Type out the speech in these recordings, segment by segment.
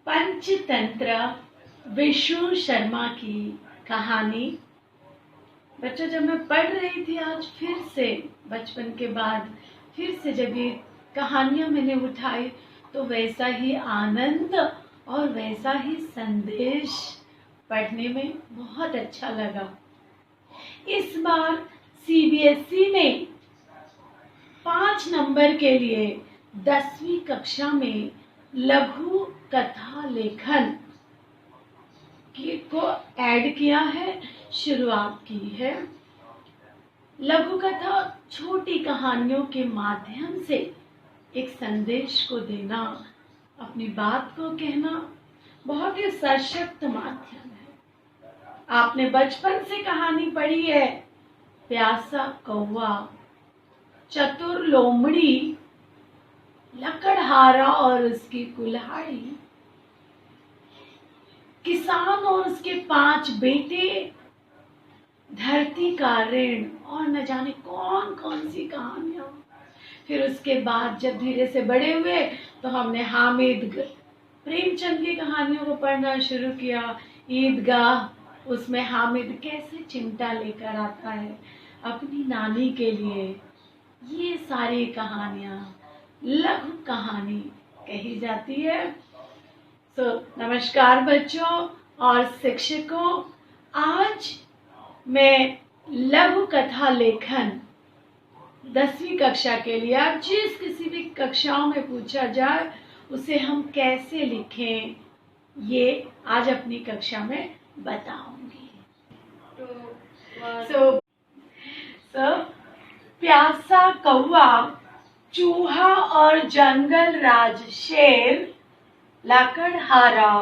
पंचतंत्र विष्णु शर्मा की कहानी। बच्चों, जब मैं पढ़ रही थी आज फिर से बचपन के बाद फिर से जब ये कहानियां मैंने उठाई तो वैसा ही आनंद और वैसा ही संदेश पढ़ने में बहुत अच्छा लगा। इस बार सीबीएसई ने 5 नंबर के लिए 10वीं कक्षा में लघु कथा लेखन को ऐड किया है, शुरुआत की है। लघु कथा छोटी कहानियों के माध्यम से एक संदेश को देना, अपनी बात को कहना बहुत ही सशक्त माध्यम है। आपने बचपन से कहानी पढ़ी है, प्यासा कौवा, चतुर लोमड़ी, लकड़हारा और उसकी कुल्हाड़ी, किसान और उसके 5 बेटे, धरती का ऋण और न जाने कौन कौन सी कहानियां। फिर उसके बाद जब धीरे से बड़े हुए तो हमने हामिद प्रेमचंद की कहानियों को पढ़ना शुरू किया। ईदगाह, उसमें हामिद कैसे चिमटा लेकर आता है अपनी नानी के लिए। ये सारी कहानियां लघु कहानी कही जाती है। नमस्कार बच्चों और शिक्षकों, आज मैं लघु कथा लेखन 10वीं कक्षा के लिए, आप जिस किसी भी कक्षाओं में पूछा जाए उसे हम कैसे लिखें, ये आज अपनी कक्षा में बताऊंगी। प्यासा कौवा, चूहा और जंगल राज शेर, लकड़हारा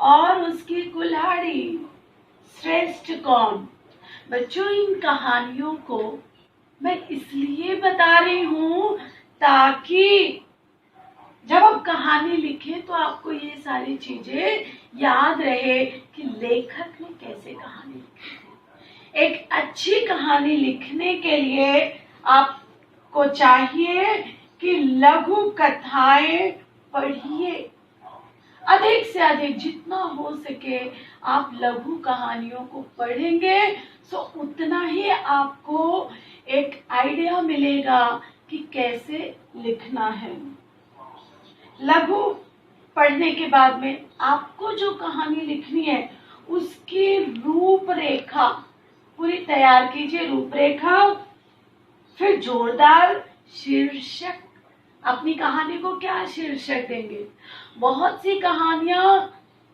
और उसकी कुल्हाड़ी, श्रेष्ठ कौन। बच्चों, इन कहानियों को मैं इसलिए बता रही हूँ ताकि जब आप कहानी लिखें तो आपको ये सारी चीजें याद रहे कि लेखक ने कैसे कहानी लिखी है। एक अच्छी कहानी लिखने के लिए आपको चाहिए कि लघु कथाएं पढ़िए, अधिक से अधिक जितना हो सके आप लघु कहानियों को पढ़ेंगे तो उतना ही आपको एक आइडिया मिलेगा कि कैसे लिखना है। लघु पढ़ने के बाद में आपको जो कहानी लिखनी है उसकी रूपरेखा पूरी तैयार कीजिए। रूपरेखा, फिर जोरदार शीर्षक। अपनी कहानी को क्या शीर्षक देंगे? बहुत सी कहानियां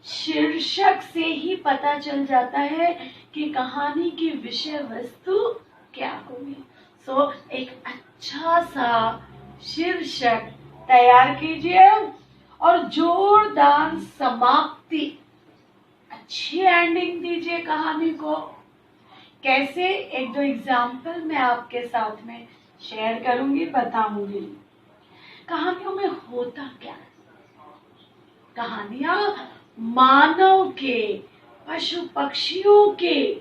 शीर्षक से ही पता चल जाता है कि कहानी की विषय वस्तु क्या होगी। एक अच्छा सा शीर्षक तैयार कीजिए और जोरदार समाप्ति, अच्छी एंडिंग दीजिए कहानी को। कैसे, 1-2 एग्जाम्पल मैं आपके साथ में शेयर करूंगी, बताऊंगी। कहानियों में होता क्या है? कहानियां मानव के, पशु पक्षियों के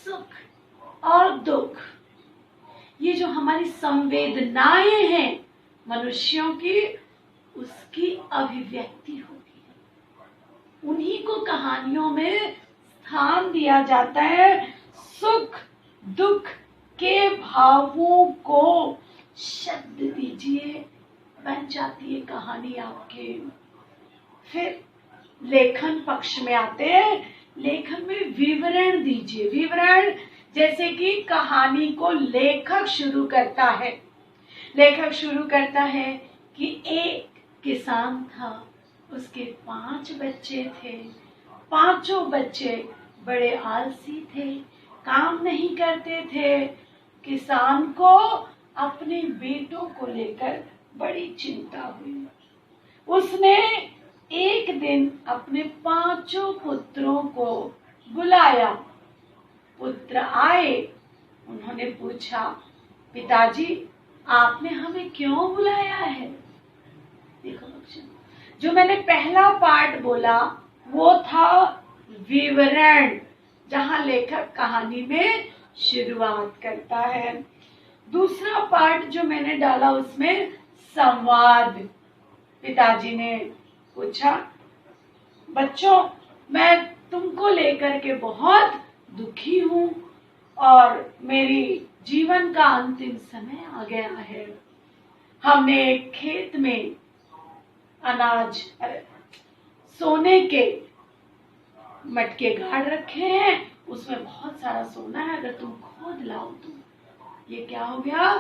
सुख और दुख, ये जो हमारी संवेदनाएं हैं मनुष्यों की, उसकी अभिव्यक्ति होती है। उन्हीं को कहानियों में स्थान दिया जाता है। सुख दुख के भावों को शब्द दीजिए, बन जाती है कहानी आपके। फिर लेखन पक्ष में आते हैं। लेखन में विवरण दीजिए। विवरण जैसे कि कहानी को लेखक शुरू करता है। लेखक शुरू करता है कि एक किसान था, उसके 5 बच्चे थे। 5 बच्चे बड़े आलसी थे, काम नहीं करते थे। किसान को अपने बेटों को लेकर बड़ी चिंता हुई। उसने एक दिन अपने 5 पुत्रों को बुलाया। पुत्र आए, उन्होंने पूछा, पिताजी आपने हमें क्यों बुलाया है? देखो बच्चों, जो मैंने पहला पार्ट बोला वो था विवरण, जहां लेखक कहानी में शुरुआत करता है। दूसरा पार्ट जो मैंने डाला उसमें संवाद। पिताजी ने पूछा, बच्चों, मैं तुमको लेकर के बहुत दुखी हूँ और मेरी जीवन का अंतिम समय आ गया है। हमने एक खेत में अनाज सोने के मटके गाड़ रखे हैं, उसमें बहुत सारा सोना है, अगर तुम खोद लाओ तो। ये क्या हो गया?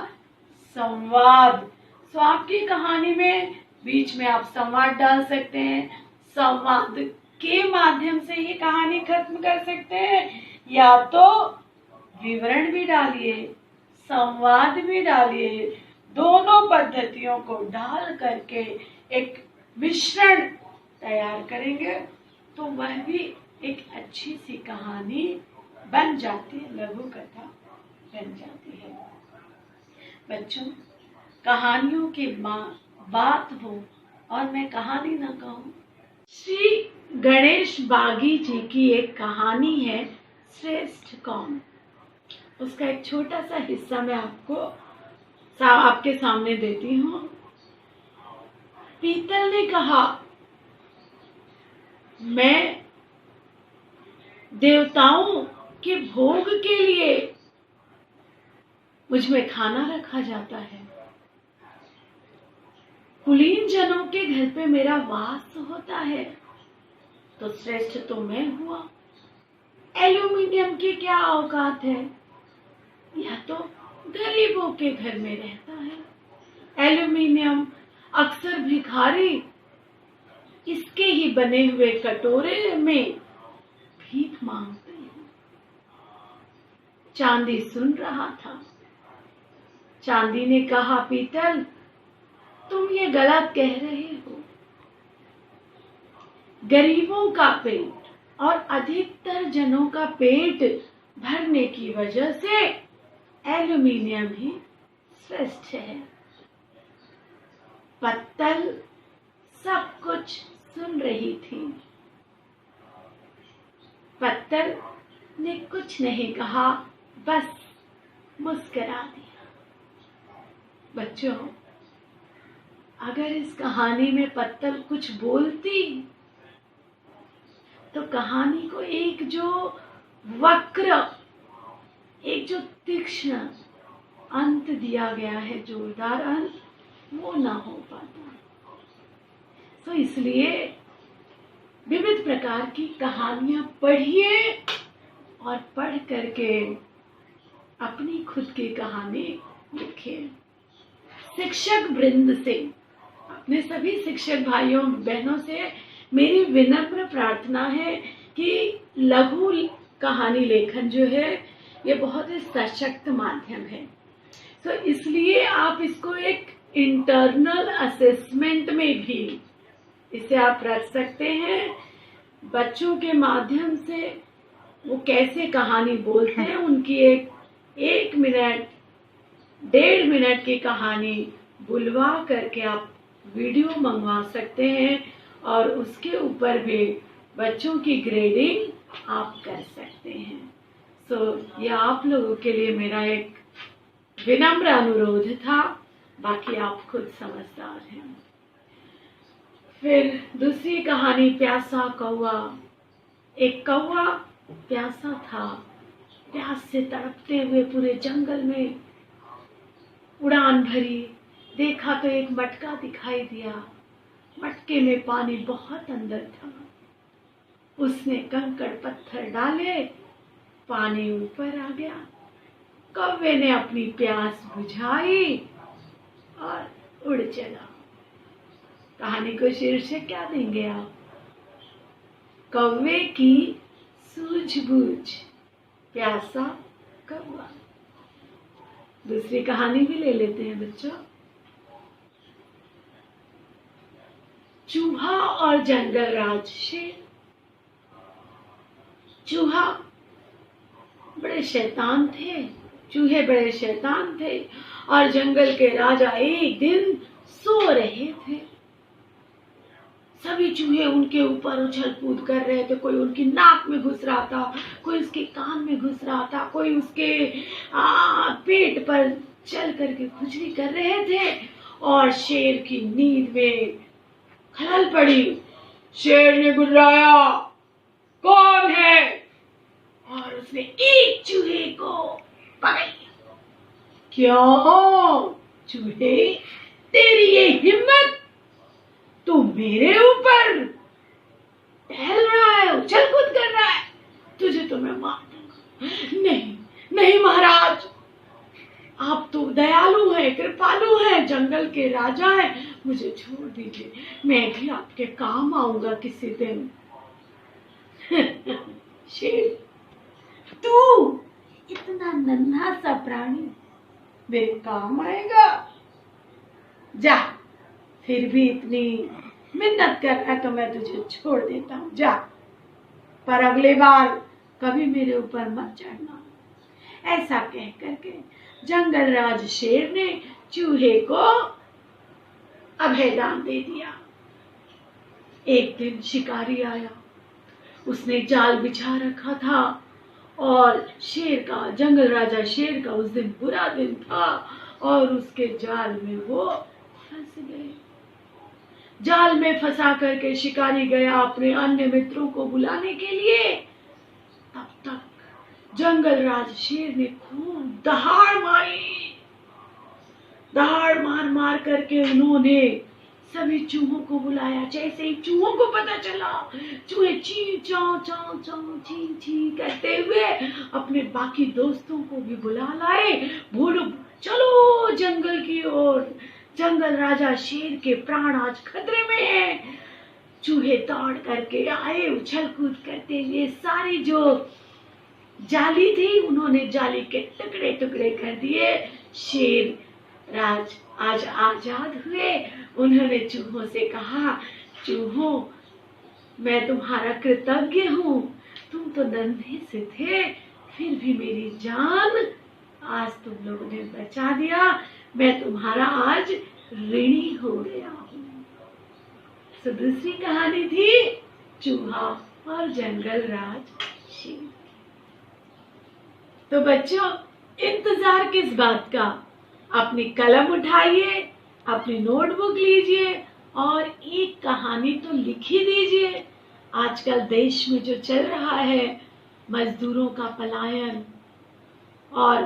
संवाद। सो आपकी कहानी में बीच में आप संवाद डाल सकते हैं। संवाद के माध्यम से ये कहानी खत्म कर सकते हैं, या तो विवरण भी डालिए, संवाद भी डालिए। दोनों पद्धतियों को डाल करके एक मिश्रण तैयार करेंगे तो वह भी एक अच्छी सी कहानी बन जाती है, लघु कथा बन जाती है। बच्चों, कहानियों की बात हो और मैं कहानी ना कहूँ। श्री गणेश बागी जी की एक कहानी है, श्रेष्ठ कौन। उसका एक छोटा सा हिस्सा मैं आपके सामने देती हूँ। पीतल ने कहा, मैं देवताओं के भोग के लिए मुझ में खाना रखा जाता है। कुलीन जनों के घर पे मेरा वास होता है, तो श्रेष्ठ तो मैं हुआ। एल्यूमिनियम की क्या औकात है, यह तो गरीबों के घर में रहता है। एल्यूमिनियम अक्सर भिखारी इसके ही बने हुए कटोरे में भीख मांगते हैं। चांदी सुन रहा था। चांदी ने कहा, पीतल, तुम ये गलत कह रहे हो। गरीबों का पेट और अधिकतर जनों का पेट भरने की वजह से एल्यूमिनियम ही श्रेष्ठ है। पत्तल सब कुछ सुन रही थी। पत्तल ने कुछ नहीं कहा, बस मुस्कुरा दिया। बच्चों, अगर इस कहानी में पत्तल कुछ बोलती तो कहानी को एक जो वक्र, एक जो तीक्ष्ण अंत दिया गया है, जोरदार अंत, वो ना हो पाता। तो इसलिए विविध प्रकार की कहानियां पढ़िए और पढ़ करके अपनी खुद की कहानी लिखिए। शिक्षक वृंद से, अपने सभी शिक्षक भाइयों बहनों से मेरी विनम्र प्रार्थना है कि लघु कहानी लेखन जो है ये बहुत ही सशक्त माध्यम है। तो इसलिए आप इसको एक इंटरनल असेसमेंट में भी इसे आप रख सकते हैं। बच्चों के माध्यम से वो कैसे कहानी बोलते हैं, उनकी एक मिनट 1.5 मिनट की कहानी बुलवा करके आप वीडियो मंगवा सकते हैं और उसके ऊपर भी बच्चों की ग्रेडिंग आप कर सकते हैं। तो यह आप लोगों के लिए मेरा एक विनम्र अनुरोध था, बाकी आप खुद समझदार हैं। फिर दूसरी कहानी, प्यासा कौवा। एक कौवा प्यासा था, प्यास से तड़पते हुए पूरे जंगल में उड़ान भरी। देखा तो एक मटका दिखाई दिया, मटके में पानी बहुत अंदर था। उसने कंकड़ पत्थर डाले, पानी ऊपर आ गया। कौवे ने अपनी प्यास बुझाई और उड़ चला। कहानी को शीर्षक क्या देंगे आप? कौवे की सूझबूझ, प्यासा कौवा। दूसरी कहानी भी ले लेते हैं बच्चों। चूहा और जंगल राज शेर। चूहा बड़े शैतान थे, चूहे बड़े शैतान थे और जंगल के राजा एक दिन सो रहे थे। सभी चूहे उनके ऊपर उछल कूद कर रहे थे। कोई उनकी नाक में घुस रहा था, कोई उसके कान में घुस रहा था, कोई उसके पेट पर चल करके खुजली कर रहे थे। और शेर की नींद में खलल पड़ी। शेर ने गुर्राया, कौन है? और उसने एक चूहे को पकड़ लिया। क्यों चूहे, तेरी ये हिम्मत, तू मेरे ऊपर टहल रहा है, उछल कूद कर रहा है, तुझे तो मैं मार दूंगा। नहीं नहीं महाराज, आप तो दयालु हैं, कृपालु हैं, जंगल के राजा हैं, मुझे छोड़ दीजिए, मैं भी आपके काम आऊंगा किसी दिन। शेर, तू इतना नन्हा सा प्राणी मेरे काम आएगा? जा, फिर भी इतनी मिन्नत कर रहा है तो मैं तुझे छोड़ देता हूँ, जा, पर अगली बार कभी मेरे ऊपर मत चढ़ना। ऐसा कह करके जंगल राज शेर ने चूहे को अभयदान दे दिया। एक दिन शिकारी आया, उसने जाल बिछा रखा था और शेर का, जंगल राजा शेर का उस दिन बुरा दिन था और उसके जाल में वो फंस गए। जाल में फंसा करके शिकारी गया अपने अन्य मित्रों को बुलाने के लिए। तब तक जंगल राज शेर ने खूब दहाड़ मारी। दहाड़ मार मार करके उन्होंने सभी चूहों को बुलाया। जैसे ही चूहों को पता चला, चूहे ची चाव चाव चाव ची ची करते हुए अपने बाकी दोस्तों को भी बुला लाए। बोलो चलो जंगल की ओर, जंगल राजा शेर के प्राण आज खतरे में हैं। चूहे दौड़ करके आए, उछल कूद करते हुए। सारी जो जाली थी उन्होंने जाली के टुकड़े टुकड़े कर दिए। शेर राज आज आजाद हुए। उन्होंने चूहों से कहा, चूहों, मैं तुम्हारा कृतज्ञ हूँ, तुम तो नन्हे से थे, फिर भी मेरी जान आज तुम लोगों ने बचा दिया, मैं तुम्हारा आज ऋणी हो गया हूँ। तो दूसरी कहानी थी चूहा और जंगल राज शेर। तो बच्चों, इंतजार किस बात का? अपनी कलम उठाइए, अपनी नोटबुक लीजिए और एक कहानी तो लिख ही दीजिए। आजकल देश में जो चल रहा है, मजदूरों का पलायन और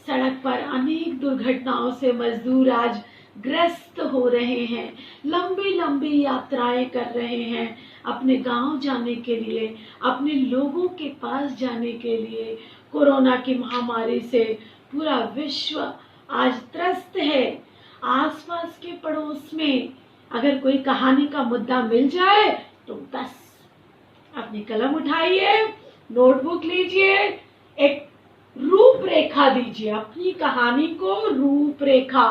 सड़क पर अनेक दुर्घटनाओं से मजदूर आज ग्रस्त हो रहे हैं, लंबी लंबी यात्राएं कर रहे हैं अपने गांव जाने के लिए, अपने लोगों के पास जाने के लिए। कोरोना की महामारी से पूरा विश्व आज त्रस्त है। आसपास के पड़ोस में अगर कोई कहानी का मुद्दा मिल जाए तो बस अपनी कलम उठाइए, नोटबुक लीजिए, एक रूपरेखा दीजिए अपनी कहानी को। रूपरेखा,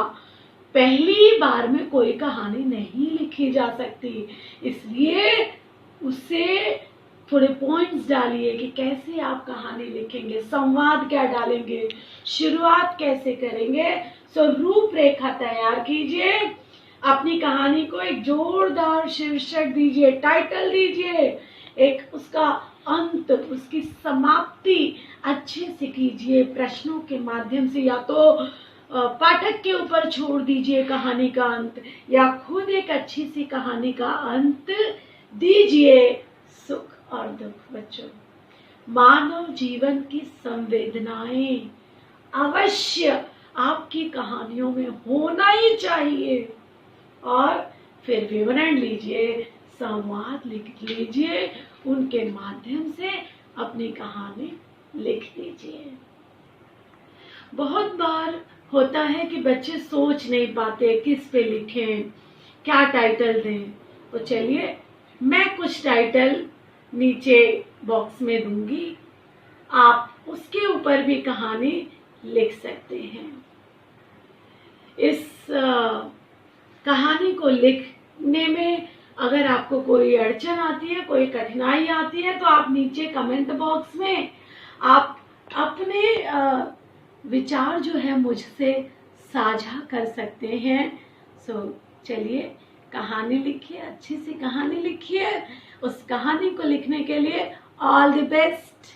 पहली बार में कोई कहानी नहीं लिखी जा सकती, इसलिए उससे थोड़े पॉइंट्स डालिए कि कैसे आप कहानी लिखेंगे, संवाद क्या डालेंगे, शुरुआत कैसे करेंगे। सो रूपरेखा तैयार कीजिए। अपनी कहानी को एक जोरदार शीर्षक दीजिए, टाइटल दीजिए, एक उसका अंत, उसकी समाप्ति अच्छे से कीजिए प्रश्नों के माध्यम से। या तो पाठक के ऊपर छोड़ दीजिए कहानी का अंत, या खुद एक अच्छी सी कहानी का अंत दीजिए। सुख और दुख बच्चों, मानव जीवन की संवेदनाएं अवश्य आपकी कहानियों में होना ही चाहिए। और फिर विवरण लीजिए, संवाद लिख लीजिए, उनके माध्यम से अपनी कहानी लिख दीजिए। बहुत बार होता है कि बच्चे सोच नहीं पाते किस पे लिखें, क्या टाइटल दें। तो चलिए, मैं कुछ टाइटल नीचे बॉक्स में दूंगी, आप उसके ऊपर भी कहानी लिख सकते हैं। इस कहानी को लिखने में अगर आपको कोई अड़चन आती है, कोई कठिनाई आती है, तो आप नीचे कमेंट बॉक्स में आप अपने विचार जो है मुझसे साझा कर सकते हैं। सो चलिए, कहानी लिखिए, अच्छी सी कहानी लिखिए। उस कहानी को लिखने के लिए ऑल द बेस्ट।